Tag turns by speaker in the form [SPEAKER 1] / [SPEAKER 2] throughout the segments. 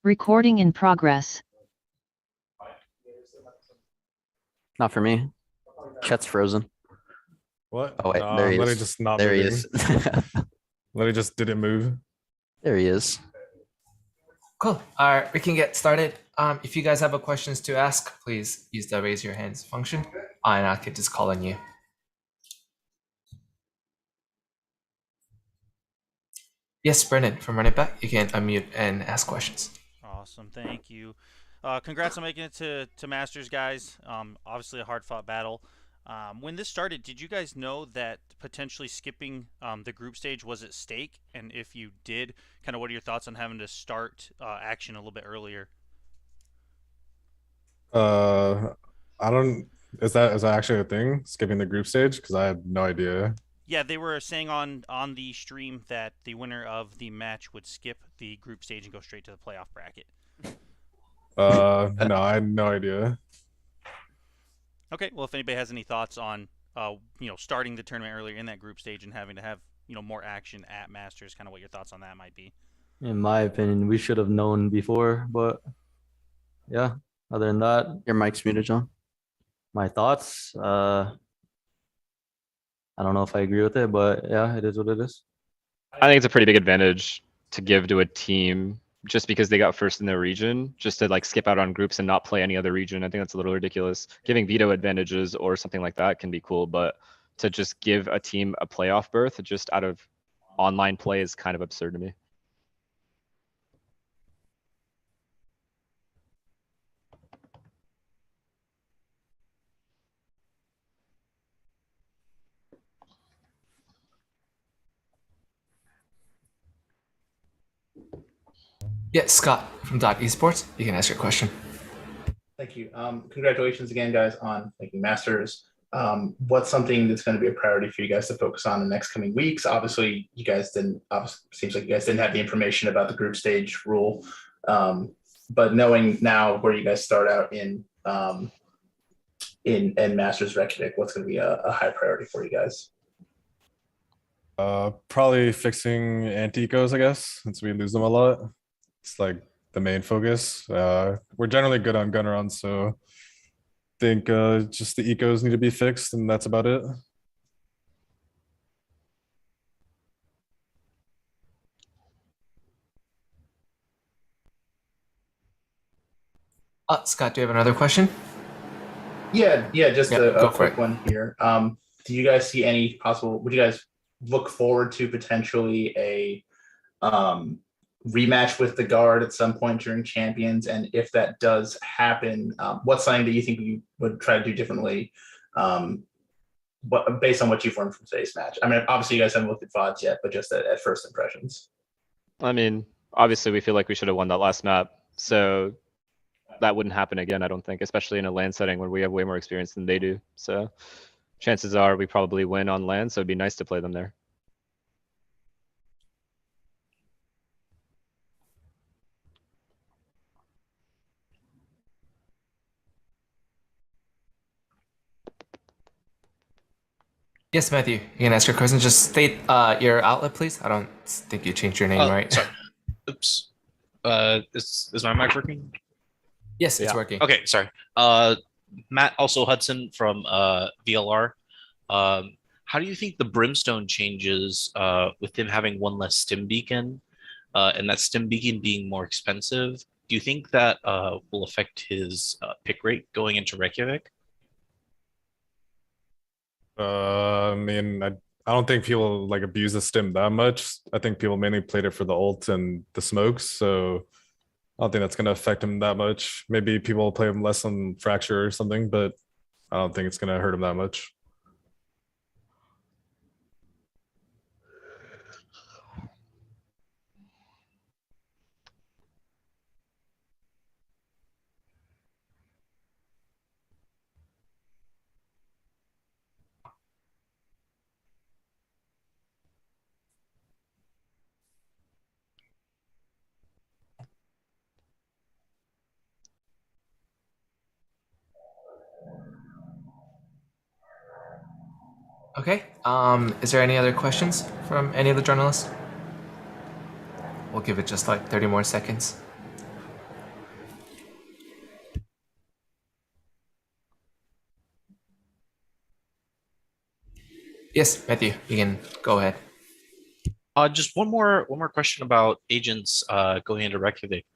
[SPEAKER 1] Recording in progress.
[SPEAKER 2] Not for me. Chet's frozen.
[SPEAKER 3] What?
[SPEAKER 2] Oh wait, there he
[SPEAKER 3] literally
[SPEAKER 2] is.
[SPEAKER 3] just not
[SPEAKER 2] there
[SPEAKER 3] moving.
[SPEAKER 2] he is.
[SPEAKER 3] Literally just didn't move.
[SPEAKER 2] There he is.
[SPEAKER 4] Cool. All right, we can get started. If you guys have a questions to ask, please use the raise your hands function, and I could just call on you. Yes, Brennan from Running Back, you can unmute and ask questions.
[SPEAKER 5] Awesome, thank you. Congrats on making it to Masters, guys. Obviously a hard-fought battle. When this started, did you guys know that potentially skipping the group stage was at stake? And if you did, kind of what are your thoughts on having to start action a little bit earlier?
[SPEAKER 3] I don't. Is that actually a thing? Skipping the group stage? Because I had no idea.
[SPEAKER 5] Yeah, they were saying on the stream that the winner of the match would skip the group stage and go straight to the playoff bracket.
[SPEAKER 3] No, I had no idea.
[SPEAKER 5] Okay, well, if anybody has any thoughts on, starting the tournament earlier in that group stage and having to have, more action at Masters, kind of what your thoughts on that might be.
[SPEAKER 6] In my opinion, we should have known before, but yeah, other than that,
[SPEAKER 2] Your mic's muted, John.
[SPEAKER 6] my thoughts, I don't know if I agree with it, but yeah, it is what it is.
[SPEAKER 7] I think it's a pretty big advantage to give to a team just because they got first in their region, just to like skip out on groups and not play any other region. I think that's a little ridiculous. Giving veto advantages or something like that can be cool, but to just give a team a playoff berth just out of online play is kind of absurd to me.
[SPEAKER 4] Yeah, Scott from Dot Esports, you can ask your question.
[SPEAKER 8] Thank you. Congratulations again, guys, on making Masters. What's something that's going to be a priority for you guys to focus on in the next coming weeks? Obviously, seems like you guys didn't have the information about the group stage rule. But knowing now where you guys start out in Masters Reykjavik, what's going to be a high priority for you guys?
[SPEAKER 3] Probably fixing anti-ecos, I guess, since we lose them a lot. It's like the main focus. We're generally good on gun runs, so I think just the ecos need to be fixed, and that's about it.
[SPEAKER 4] Scott, do you have another question?
[SPEAKER 8] Yeah, just a quick
[SPEAKER 4] it.
[SPEAKER 8] one here. Do you guys see any possible? Would you guys look forward to potentially a rematch with the guard at some point during Champions? And if that does happen, what's something that you think you would try to do differently, based on what you've learned from today's match? I mean, obviously you guys haven't looked at VODs yet, but just at first impressions.
[SPEAKER 7] I mean, obviously we feel like we should have won that last map, so that wouldn't happen again, I don't think, especially in a LAN setting where we have way more experience than they do. So chances are we probably win on LAN, so it'd be nice to play them there.
[SPEAKER 4] Yes, Matthew, you can ask your question. Just state your outlet, please. I don't think you changed your name, right?
[SPEAKER 9] Sorry. Oops. Is my mic working?
[SPEAKER 4] Yes, it's working.
[SPEAKER 9] Okay, sorry. Matt, also Hudson from VLR. How do you think the Brimstone changes with him having one less stim beacon and that stim beacon being more expensive? Do you think that will affect his pick rate going into Reykjavik?
[SPEAKER 3] I mean, I don't think people like abuse the stim that much. I think people mainly played it for the ult and the smokes, so I don't think that's going to affect him that much. Maybe people will play him less on Fracture or something, but I don't think it's going to hurt him that much.
[SPEAKER 4] Okay. Is there any other questions from any of the journalists? We'll give it just like 30 more seconds. Yes, Matthew, you can go ahead.
[SPEAKER 9] Just one more question about agents going into Reykjavik.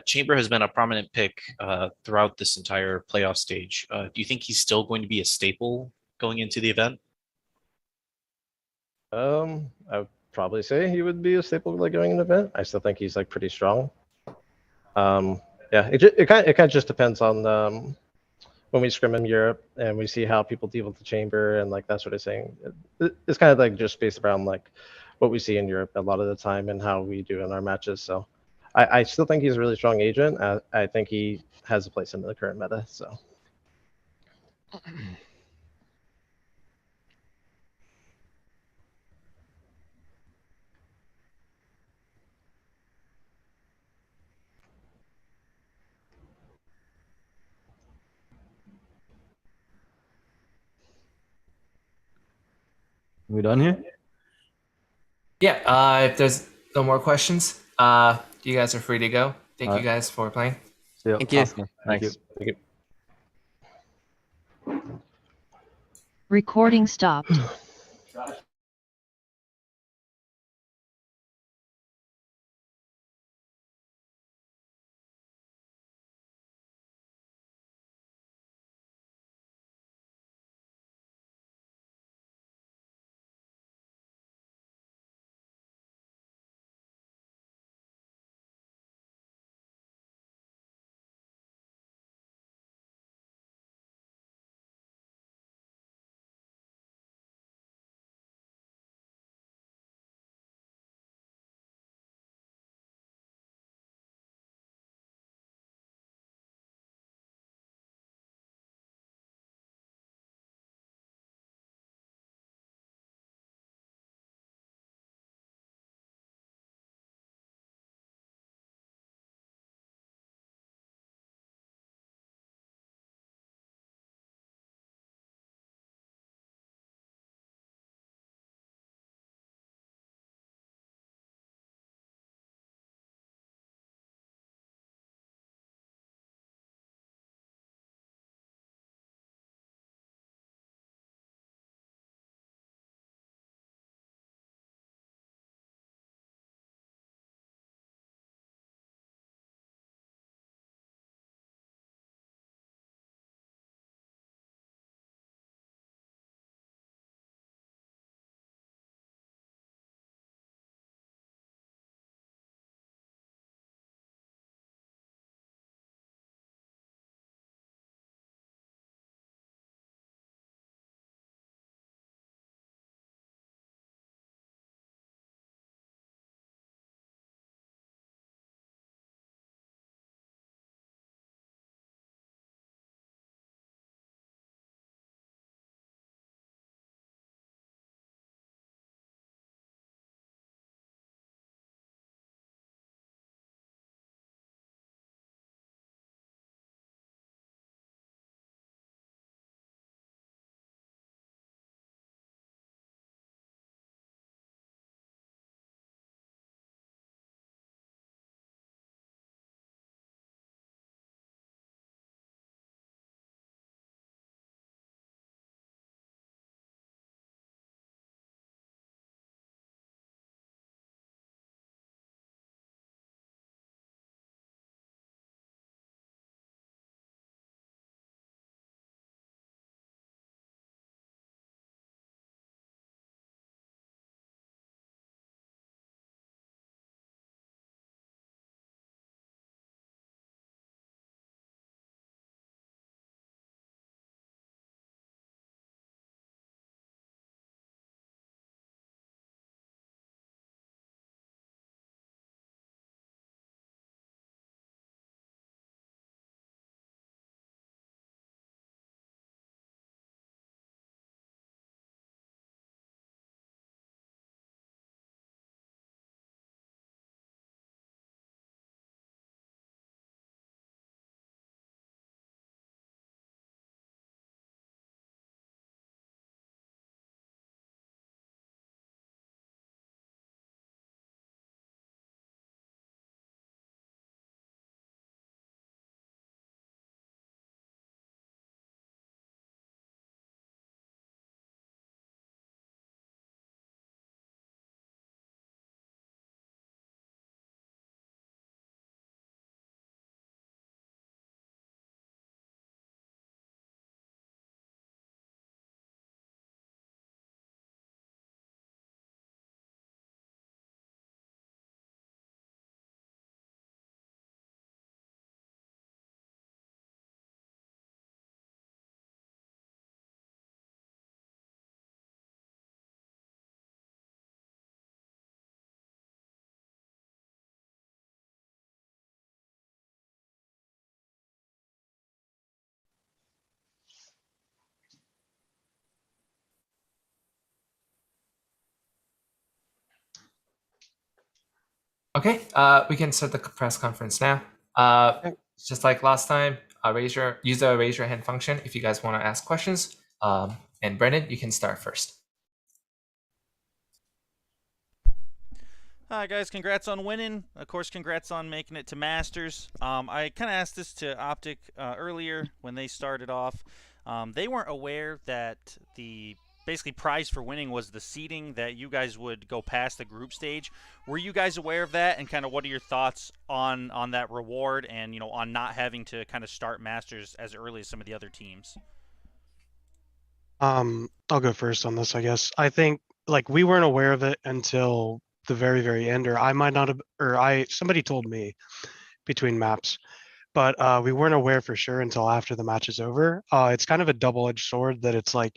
[SPEAKER 9] Chamber has been a prominent pick throughout this entire playoff stage. Do you think he's still going to be a staple going into the event?
[SPEAKER 10] I would probably say he would be a staple like going in the event. I still think he's like pretty strong. Yeah, it kind of just depends on when we scrim in Europe and we see how people deal with the chamber and like that sort of thing. It's kind of like just based around like what we see in Europe a lot of the time and how we do in our matches. So I still think he's a really strong agent. I think he has a place in the current meta. So.
[SPEAKER 6] We done here?
[SPEAKER 4] Yeah, if there's no more questions, you guys are free to go. Thank you guys for playing.
[SPEAKER 6] See ya.
[SPEAKER 2] Thank you.
[SPEAKER 6] Awesome. Thank you.
[SPEAKER 7] Thanks.
[SPEAKER 10] Thank you.
[SPEAKER 1] Recording stopped.
[SPEAKER 4] Okay, we can start the press conference now. Just like last time, use the raise your hand function if you guys want to ask questions. And Brendan, you can start first.
[SPEAKER 5] Hi guys, congrats on winning. Of course, congrats on making it to Masters. I kind of asked this to OpTic earlier when they started off. They weren't aware that the basically prize for winning was the seeding, that you guys would go past the group stage. Were you guys aware of that, and kind of what are your thoughts on that reward, and on not having to kind of start Masters as early as some of the other teams?
[SPEAKER 11] I'll go first on this, I guess. I think like we weren't aware of it until the very, very end, or I might not have, or somebody told me between maps, but we weren't aware for sure until after the match is over. It's kind of a double-edged sword that it's like,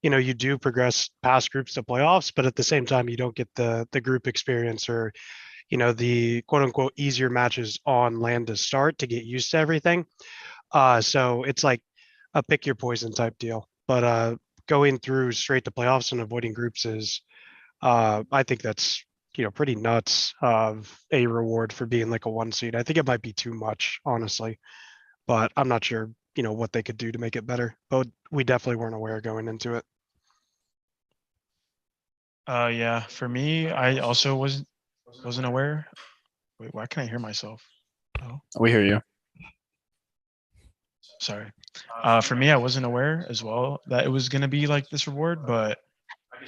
[SPEAKER 11] you do progress past groups to playoffs, but at the same time, you don't get the group experience or, the quote unquote easier matches on land to start to get used to everything. So it's like a pick your poison type deal. But going through straight to playoffs and avoiding groups is, I think that's, pretty nuts of a reward for being like a 1 seed. I think it might be too much, honestly, but I'm not sure, what they could do to make it better. But we definitely weren't aware going into it.
[SPEAKER 12] Yeah, for me, I also wasn't aware. Wait, why can't I hear myself? Oh,
[SPEAKER 2] We hear you.
[SPEAKER 12] sorry. For me, I wasn't aware as well that it was gonna be like this reward, but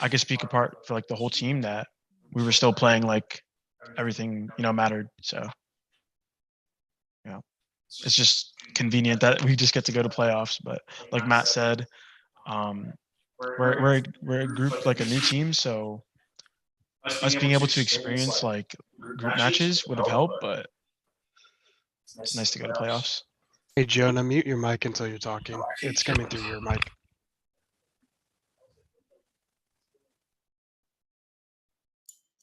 [SPEAKER 12] I could speak apart for like the whole team that we were still playing like everything, mattered. So, it's just convenient that we just get to go to playoffs. But like Matt said, we're a group, like a new team, so us being able to experience like group matches would have helped, but it's nice to go to playoffs.
[SPEAKER 11] Hey, Jonah, mute your mic until you're talking. It's coming through your mic.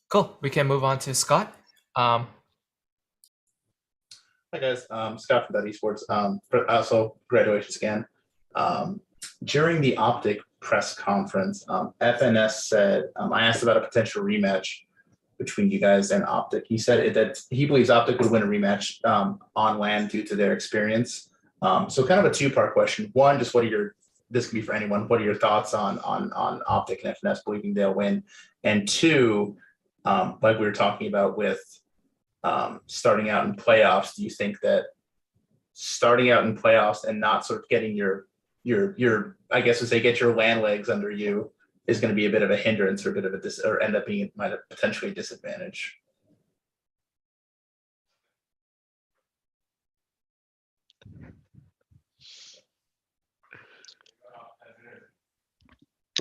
[SPEAKER 4] Cool. We can move on to Scott.
[SPEAKER 8] Hi guys, Scott from Esports. Also, congratulations again. During the OpTic press conference, FNS said, I asked about a potential rematch between you guys and OpTic. He said that he believes OpTic would win a rematch on land due to their experience. So kind of a two-part question. One, just this can be for anyone, what are your thoughts on OpTic and FNS believing they'll win? And two, like we were talking about with starting out in playoffs, do you think that starting out in playoffs and not sort of getting your I guess would say get your land legs under you is going to be a bit of a hindrance or a bit of or end up being might have potentially a disadvantage?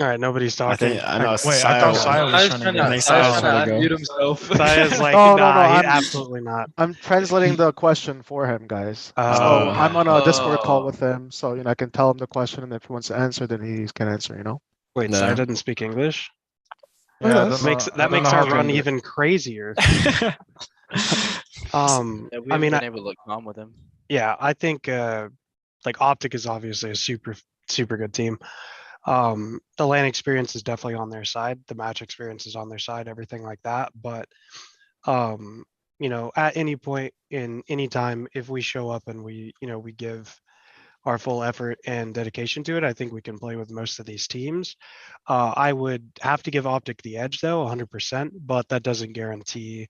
[SPEAKER 11] All right, nobody's talking.
[SPEAKER 2] I know.
[SPEAKER 12] Wait, I thought Saya was trying to
[SPEAKER 2] unmute
[SPEAKER 7] himself.
[SPEAKER 11] Saya's like,
[SPEAKER 13] No,
[SPEAKER 11] nah,
[SPEAKER 13] I'm
[SPEAKER 11] absolutely not.
[SPEAKER 13] I'm translating the question for him, guys. So
[SPEAKER 11] Oh,
[SPEAKER 13] I'm on a Discord call
[SPEAKER 7] Oh.
[SPEAKER 13] with him, so I can tell him the question, and if he wants to answer, then he can answer.
[SPEAKER 11] wait,
[SPEAKER 2] No.
[SPEAKER 11] Saya doesn't speak English?
[SPEAKER 13] Oh, he
[SPEAKER 12] Yeah, I
[SPEAKER 13] does.
[SPEAKER 12] don't know- I
[SPEAKER 11] That
[SPEAKER 12] don't
[SPEAKER 11] makes
[SPEAKER 12] know how
[SPEAKER 11] our
[SPEAKER 12] to
[SPEAKER 11] run
[SPEAKER 12] do it.
[SPEAKER 11] even crazier.
[SPEAKER 14] Yeah, we
[SPEAKER 11] I mean,
[SPEAKER 14] haven't been able to look calm with him.
[SPEAKER 11] yeah, I think like OpTic is obviously a super good team. The LAN experience is definitely on their side. The match experience is on their side, everything like that. But at any point in any time, if we show up and we give our full effort and dedication to it, I think we can play with most of these teams. I would have to give OpTic the edge though, 100%, but that doesn't guarantee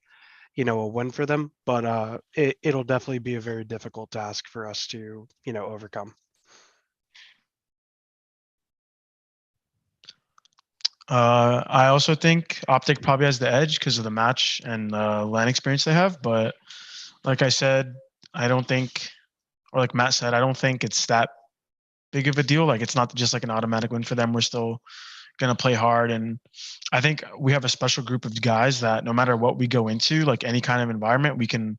[SPEAKER 11] a win for them. But it'll definitely be a very difficult task for us to overcome.
[SPEAKER 12] I also think OpTic probably has the edge because of the match and LAN experience they have. But like I said, I don't think, or like Matt said, I don't think it's that big of a deal. Like it's not just like an automatic win for them. We're still gonna play hard, and I think we have a special group of guys that no matter what we go into, like any kind of environment, we can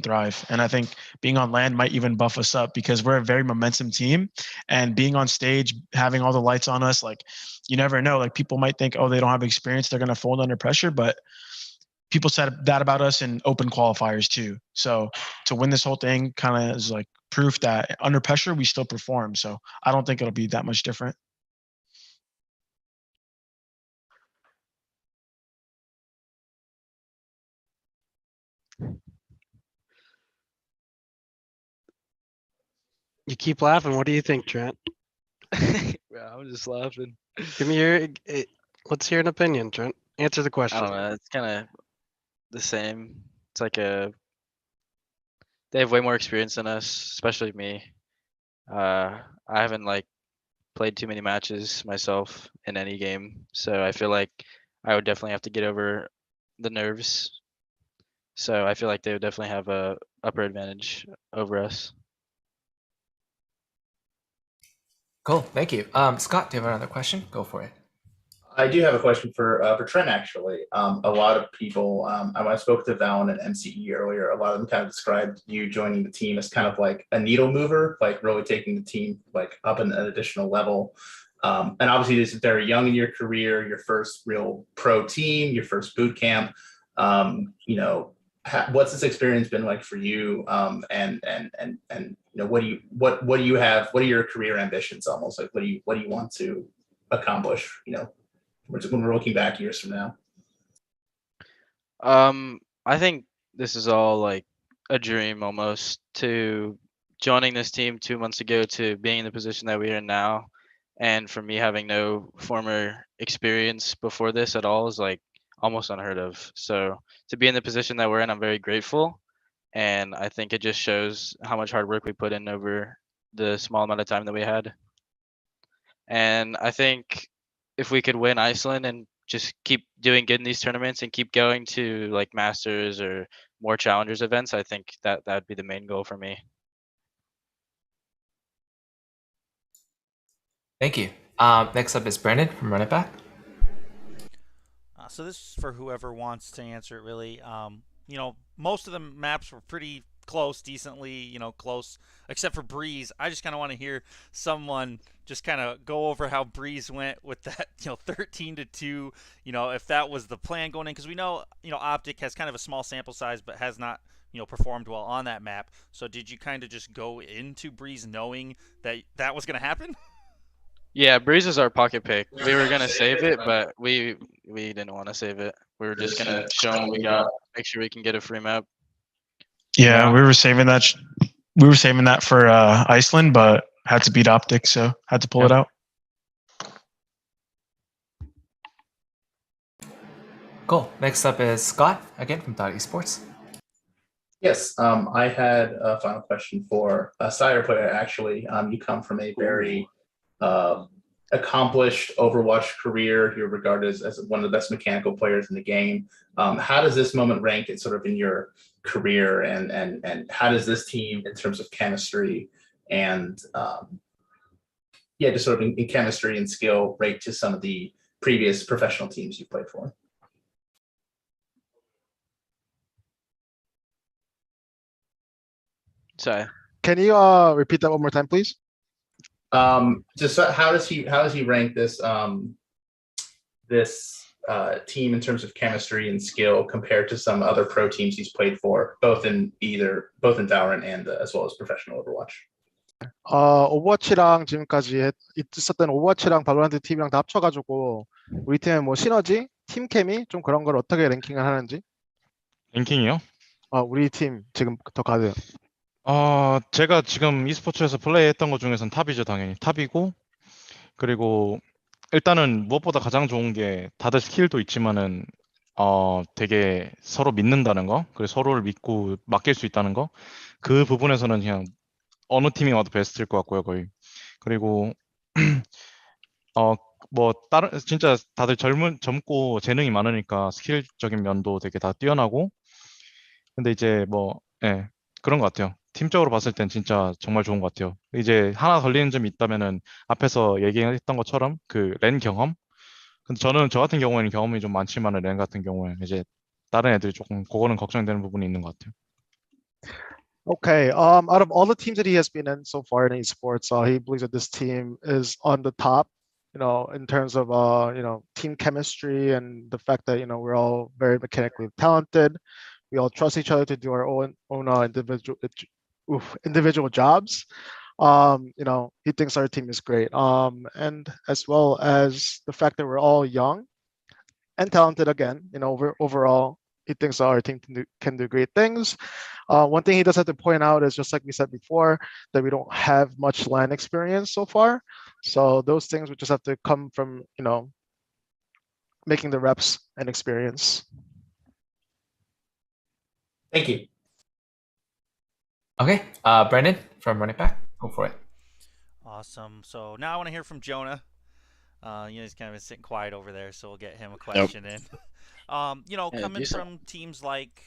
[SPEAKER 12] thrive. And I think being on land might even buff us up because we're a very momentum team, and being on stage, having all the lights on us, like you never know, like people might think, oh, they don't have experience, they're going to fold under pressure, but people said that about us in open qualifiers too. So to win this whole thing kind of is like proof that under pressure, we still perform. So I don't think it'll be that much different.
[SPEAKER 11] You keep laughing. What do you think, Trent?
[SPEAKER 14] Yeah, I'm just laughing.
[SPEAKER 11] Give me your. Let's hear an opinion, Trent. Answer the
[SPEAKER 14] I
[SPEAKER 11] question.
[SPEAKER 14] don't know. It's kind of the same. It's like they have way more experience than us, especially me. I haven't like played too many matches myself in any game, so I feel like I would definitely have to get over the nerves. So I feel like they would definitely have a upper advantage over us.
[SPEAKER 4] Cool. Thank you. Scott, do you have another question? Go for it.
[SPEAKER 8] I do have a question for Trent, actually. A lot of people, I spoke to Valen and MCE earlier. A lot of them kind of described you joining the team as kind of like a needle mover, like really taking the team like up an additional level. And obviously, this is very young in your career, your first real pro team, your first boot camp. You know, what's this experience been like for you? And you know, what do you have? What are your career ambitions? Almost like what do you want to accomplish? You know, when we're looking back years from now.
[SPEAKER 14] I think this is all like a dream almost, to joining this team 2 months ago to being in the position that we are in now. And for me, having no former experience before this at all is like almost unheard of. So to be in the position that we're in, I'm very grateful. And I think it just shows how much hard work we put in over the small amount of time that we had. And I think if we could win Iceland and just keep doing good in these tournaments and keep going to like Masters or more Challengers events, I think that that'd be the main goal for me.
[SPEAKER 4] Thank you. Next up is Brandon from Run It Back.
[SPEAKER 5] So this is for whoever wants to answer it, really. You know, most of the maps were pretty close, decently, you know, close, except for Breeze. I just kind of want to hear someone just kind of go over how Breeze went with that, you know, 13-2, you know, if that was the plan going in, because we know, you know, OpTic has kind of a small sample size, but has not, you know, performed well on that map. So did you kind of just go into Breeze knowing that that was going to happen?
[SPEAKER 14] Yeah, Breeze is our pocket pick. We were gonna save it, but we didn't want to save it. We were just gonna show them we got, make sure we can get a free map.
[SPEAKER 12] Yeah, we were saving that. We were saving that for Iceland, but had to beat OpTic, so had to pull it out.
[SPEAKER 4] Cool. Next up is Scott, again from Dot Esports.
[SPEAKER 8] Yes, I had a final question for a cider player. Actually, you come from a very accomplished Overwatch career. You're regarded as one of the best mechanical players in the game. How does this moment rank it sort of in your career, and how does this team in terms of chemistry and yeah, just sort of in chemistry and skill rate to some of the previous professional teams you played for?
[SPEAKER 14] Sorry.
[SPEAKER 13] Can you repeat that one more time, please?
[SPEAKER 8] Just how does he rank this team in terms of chemistry and skill compared to some other pro teams he's played for, both in Valorant and as well as professional Overwatch?
[SPEAKER 13] 오버워치랑 지금까지 있었던 오버워치랑 발로란트 팀이랑 다 합쳐가지고 우리 팀의 뭐 시너지, 팀 케미 좀 그런 걸 어떻게 랭킹을 하는지?
[SPEAKER 15] 랭킹이요?
[SPEAKER 13] 우리 팀 지금부터 가드.
[SPEAKER 15] 제가 지금 e스포츠에서 플레이했던 것 중에서는 탑이죠, 당연히. 탑이고, 그리고 일단은 무엇보다 가장 좋은 게 다들 스킬도 있지만은 되게 서로 믿는다는 거, 그리고 서로를 믿고 맡길 수 있다는 거, 그 부분에서는 그냥 어느 팀이 와도 베스트일 것 같고요, 거의. 그리고 뭐 다른 진짜 다들 젊고 재능이 많으니까 스킬적인 면도 되게 다 뛰어나고, 근데 이제 뭐 그런 것 같아요. 팀적으로 봤을 땐 진짜 정말 좋은 것 같아요. 이제 하나 걸리는 점이 있다면은 앞에서 얘기했던 것처럼 그 랜 경험. 근데 저 같은 경우에는 경험이 좀 많지만은 랜 같은 경우에 이제 다른 애들이 조금 그거는 걱정되는 부분이 있는 것 같아요.
[SPEAKER 13] Okay. Out of all the teams that he has been in so far in esports, he believes that this team is on the top. You know, in terms of you know, team chemistry and the fact that, you know, we're all very mechanically talented. We all trust each other to do our own individual jobs. You know, he thinks our team is great. And as well as the fact that we're all young and talented again, you know, overall, he thinks our team can do great things. One thing he does have to point out is, just like we said before, that we don't have much LAN experience so far. So those things would just have to come from, making the reps and experience.
[SPEAKER 4] Thank you. Okay, Brendan from Running Back, go for it.
[SPEAKER 5] Awesome. So now I want to hear from Jonah. He's kind of been sitting quiet over there, so we'll get him a question in. Coming from teams like,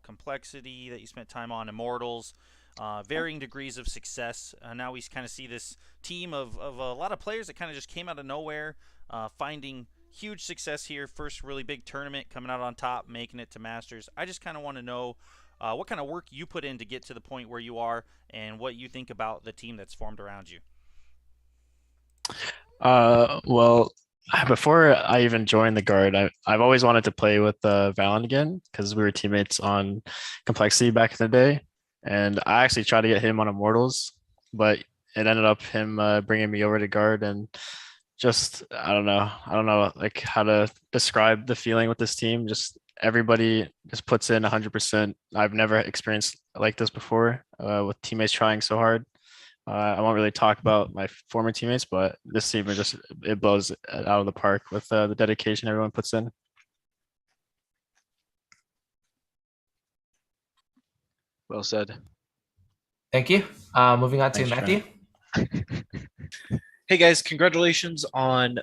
[SPEAKER 5] Complexity that you spent time on, Immortals, varying degrees of success. Now we kind of see this team of a lot of players that kind of just came out of nowhere, finding huge success here. First really big tournament, coming out on top, making it to Masters. I just kind of want to know what kind of work you put in to get to the point where you are, and what you think about the team that's formed around you.
[SPEAKER 16] Well, before I even joined the Guard, I've always wanted to play with Valen again, because we were teammates on Complexity back in the day, and I actually tried to get him on Immortals, but it ended up him bringing me over to Guard, and just I don't know like how to describe the feeling with this team. Just everybody just puts in 100%. I've never experienced like this before, with teammates trying so hard. I won't really talk about my former teammates, but this team it blows it out of the park with the dedication everyone puts in.
[SPEAKER 14] Well said.
[SPEAKER 4] Thank you. Moving on to
[SPEAKER 9] Thanks,
[SPEAKER 4] Matthew.
[SPEAKER 9] Hey guys, congratulations on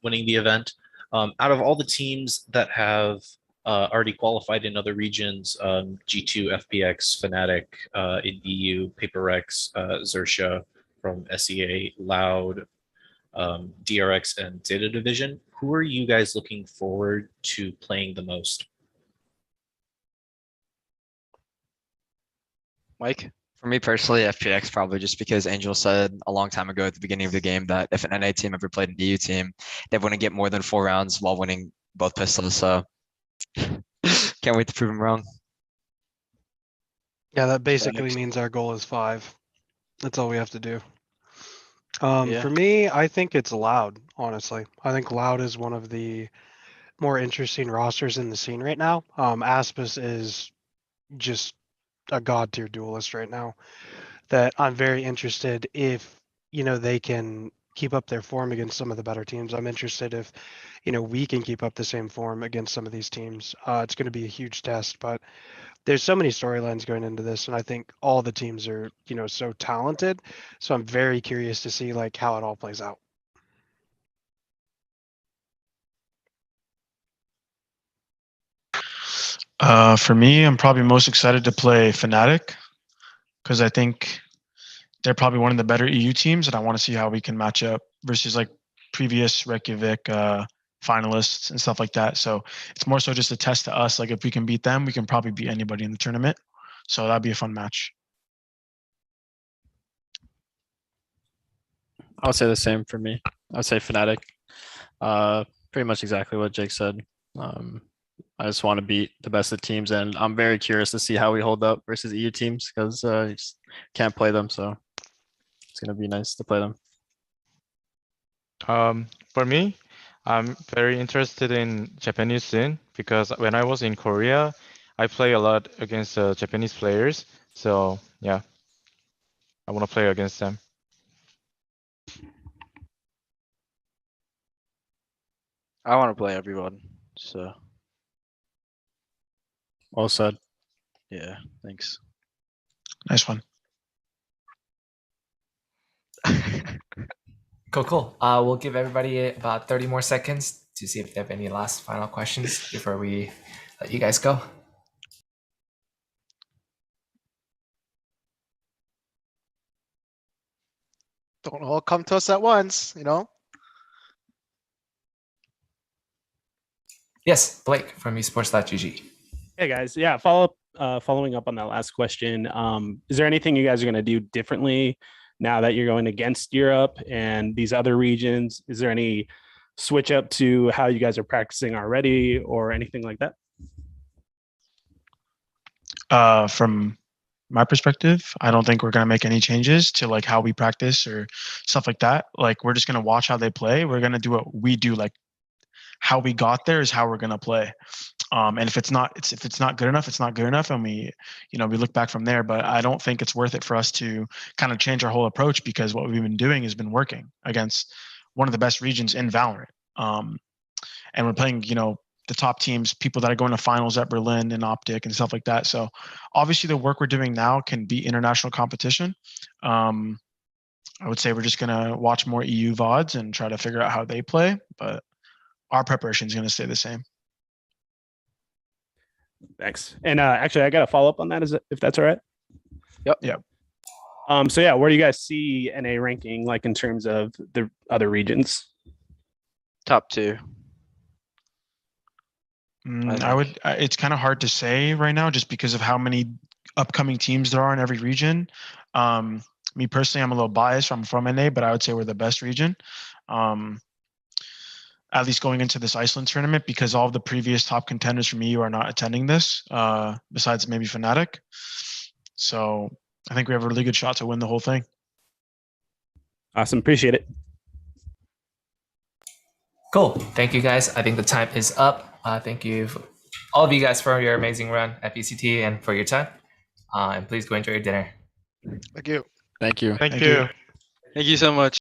[SPEAKER 9] winning the event. Out of all the teams that have already qualified in other regions, G2, FPX, Fnatic, in EU, PaperX, Xerxia from SEA, Loud, DRX, and Data Division, who are you guys looking forward to playing the most?
[SPEAKER 14] Mike?
[SPEAKER 17] For me personally, FPX probably, just because Angel said a long time ago at the beginning of the game that if an NA team ever played an EU team, they wouldn't get more than 4 rounds while winning both pistols. So can't wait to prove him wrong.
[SPEAKER 11] Yeah, that basically means our goal is 5. That's all we have to do. For me, I think it's Loud, honestly. I think Loud is one of the more interesting rosters in the scene right now. Aspis is just a god tier duelist right now that I'm very interested if, they can keep up their form against some of the better teams. I'm interested if, we can keep up the same form against some of these teams. It's going to be a huge test, but there's so many storylines going into this, and I think all the teams are, so talented. So I'm very curious to see like how it all plays out.
[SPEAKER 12] For me, I'm probably most excited to play Fnatic, because I think they're probably one of the better EU teams, and I want to see how we can match up versus like previous Reykjavik finalists and stuff like that. So it's more so just a test to us. Like if we can beat them, we can probably beat anybody in the tournament. So that'd be a fun match.
[SPEAKER 16] I would say the same for me. I would say Fnatic. Pretty much exactly what Jake said. I just want to beat the best of teams, and I'm very curious to see how we hold up versus EU teams, because you just can't play them. So it's gonna be nice to play them.
[SPEAKER 15] For me, I'm very interested in Japanese scene, because when I was in Korea, I play a lot against Japanese players. So yeah, I want to play against them.
[SPEAKER 14] I want to play everyone. So
[SPEAKER 16] Well said.
[SPEAKER 14] yeah, thanks.
[SPEAKER 12] Nice one.
[SPEAKER 4] Cool. We'll give everybody about 30 more seconds to see if they have any last final questions before we let you guys go.
[SPEAKER 13] Don't all come to us at once,
[SPEAKER 4] Yes, Blake from esports.gg.
[SPEAKER 18] Hey guys, yeah, following up on that last question. Is there anything you guys are going to do differently now that you're going against Europe and these other regions? Is there any switch up to how you guys are practicing already or anything like that?
[SPEAKER 12] From my perspective, I don't think we're going to make any changes to like how we practice or stuff like that. Like we're just going to watch how they play. We're going to do what we do. Like how we got there is how we're going to play. And if it's not good enough, it's not good enough, and we look back from there. But I don't think it's worth it for us to kind of change our whole approach, because what we've been doing has been working against one of the best regions in Valorant. And we're playing, the top teams, people that are going to finals at Berlin and OpTic and stuff like that. So obviously the work we're doing now can beat international competition. I would say we're just gonna watch more EU VODs and try to figure out how they play, but our preparation is gonna stay the same.
[SPEAKER 18] Thanks. And actually, I got a follow up on that, if that's all right.
[SPEAKER 12] Yep.
[SPEAKER 18] So yeah, where do you guys see NA ranking, like in terms of the other regions?
[SPEAKER 14] Top 2.
[SPEAKER 12] It's kind of hard to say right now, just because of how many upcoming teams there are in every region. Me personally, I'm a little biased. I'm from NA, but I would say we're the best region. At least going into this Iceland tournament, because all of the previous top contenders from EU are not attending this, besides maybe Fnatic. So I think we have a really good shot to win the whole thing.
[SPEAKER 18] Awesome. Appreciate it.
[SPEAKER 4] Cool. Thank you, guys. I think the time is up. Thank you, all of you guys, for your amazing run at VCT and for your time. And please go enjoy your dinner.
[SPEAKER 13] Thank you.
[SPEAKER 16] Thank you.
[SPEAKER 12] Thank you.
[SPEAKER 14] Thank you so much.